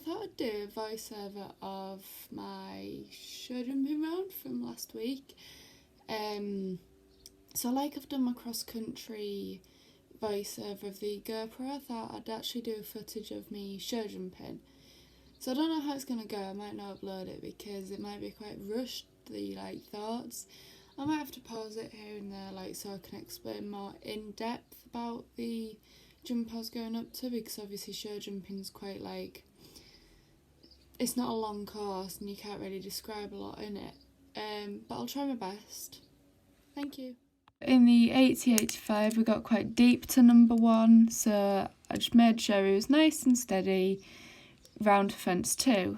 thought I'd do a voiceover of my showjumping round from last week. So like I've done my cross-country voiceover of the GoPro, I thought I'd actually do footage of me showjumping. So I don't know how it's going to go. I might not upload it because it might be quite rushed, the thoughts. I might have to pause it here and there so I can explain more in depth about the jump I was going up to, because obviously showjumping's quite it's not a long course and you can't really describe a lot in it. But I'll try my best. Thank you. In the 80-85 we got quite deep to number 1, so I just made sure he was nice and steady round fence 2.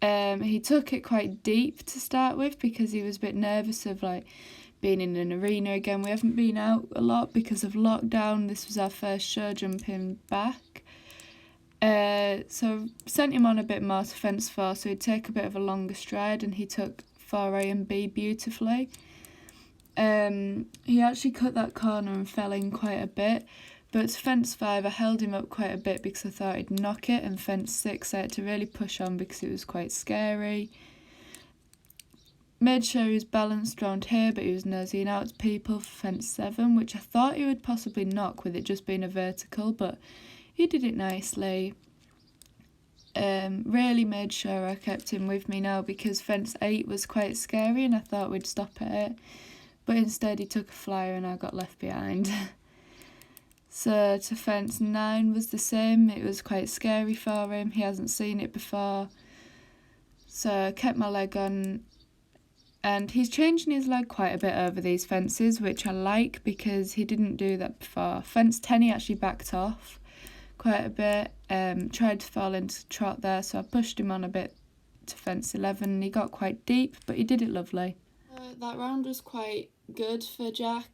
He took it quite deep to start with because he was a bit nervous of being in an arena again. We haven't been out a lot because of lockdown. This was our first show jumping back. So sent him on a bit more to fence 4, so he'd take a bit of a longer stride, and he took 4A and B beautifully. He actually cut that corner and fell in quite a bit, but fence 5 I held him up quite a bit because I thought he'd knock it, and fence 6 I had to really push on because it was quite scary. Made sure he was balanced around here, but he was nosing out to people for fence 7, which I thought he would possibly knock with it just being a vertical, but he did it nicely. Really made sure I kept him with me now because fence 8 was quite scary and I thought we'd stop at it, but instead he took a flyer and I got left behind. So to fence 9 was the same. It was quite scary for him. He hasn't seen it before. So I kept my leg on, and he's changing his leg quite a bit over these fences, which I like because he didn't do that before. Fence 10 he actually backed off quite a bit, tried to fall into trot there, so I pushed him on a bit to fence 11. He got quite deep, but he did it lovely. That round was quite good for Jack.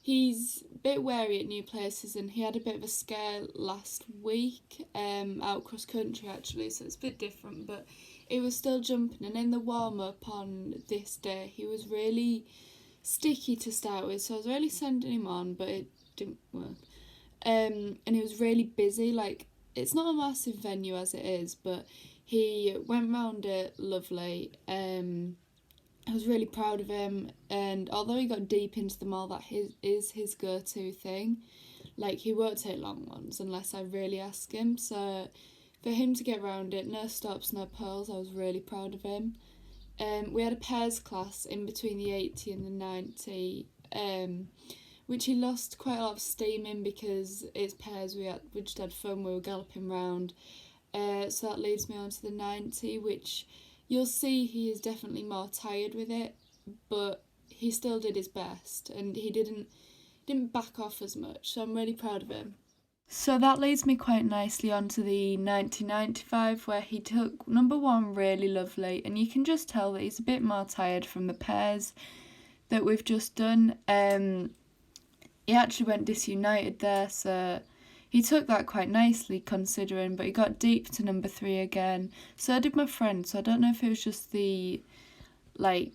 He's a bit wary at new places, and he had a bit of a scare last week out cross country actually, so it's a bit different, but he was still jumping. And in the warm-up on this day he was really sticky to start with, so I was really sending him on, but it didn't work. And he was really busy. It's not a massive venue as it is, but he went round it lovely. I was really proud of him, and although he got deep into them all, that is his go-to thing. He won't take long ones unless I really ask him, so for him to get round it, no stops, no pearls, I was really proud of him. We had a pairs class in between the 80 and the 90, which he lost quite a lot of steam in because it's pairs, we just had fun, we were galloping round. So that leads me on to the 90, which you'll see he is definitely more tired with it, but he still did his best and he didn't back off as much, so I'm really proud of him. So that leads me quite nicely onto the 90-95, where he took number 1 really lovely, and you can just tell that he's a bit more tired from the pairs that we've just done. He actually went disunited there, so he took that quite nicely considering, but he got deep to number 3 again. So did my friend, so I don't know if it was just the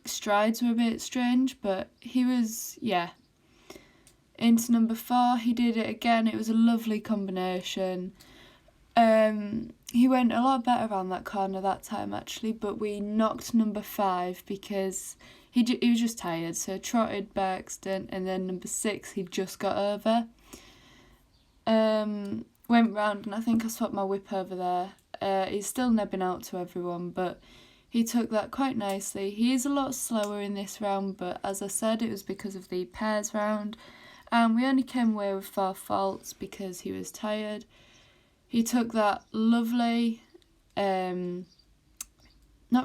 strides were a bit strange, but he was, yeah. Into number 4, he did it again. It was a lovely combination. He went a lot better around that corner that time actually, but we knocked number 5 because he was just tired, so trotted by accident, and then number 6 he just got over. Went round, and I think I swapped my whip over there. He's still nebbing out to everyone, but he took that quite nicely. He is a lot slower in this round, but as I said, it was because of the pairs round. And we only came away with 4 faults because he was tired. He took that lovely. Not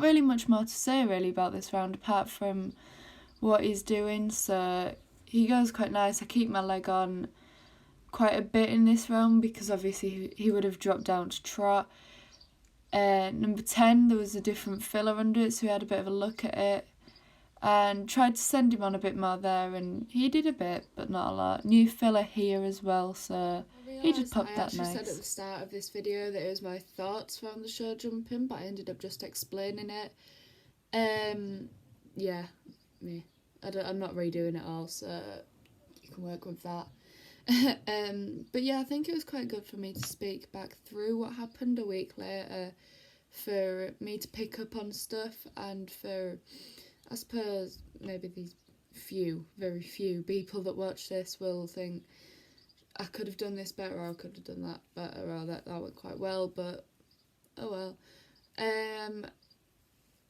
really much more to say really about this round apart from what he's doing. So he goes quite nice. I keep my leg on quite a bit in this round because obviously he would have dropped down to trot. Number 10, there was a different filler under it, so we had a bit of a look at it and tried to send him on a bit more there, and he did a bit, but not a lot. New filler here as well, so he just popped that nice. I actually said at the start of this video that it was my thoughts from the show jumping, but I ended up just explaining it. Yeah, me. I'm not redoing it all, so you can work with that. But yeah, I think it was quite good for me to speak back through what happened a week later, for me to pick up on stuff, and for, I suppose, maybe these very few people that watch this will think, I could have done this better, or I could have done that better, or that went quite well, but oh well.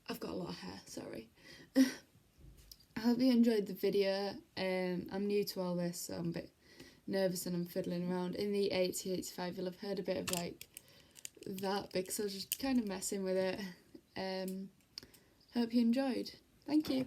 I've got a lot of hair, sorry. I hope you enjoyed the video. I'm new to all this, so I'm a bit nervous and I'm fiddling around. In the 8085 you'll have heard a bit of like that because I was just kind of messing with it. Hope you enjoyed. Thank you.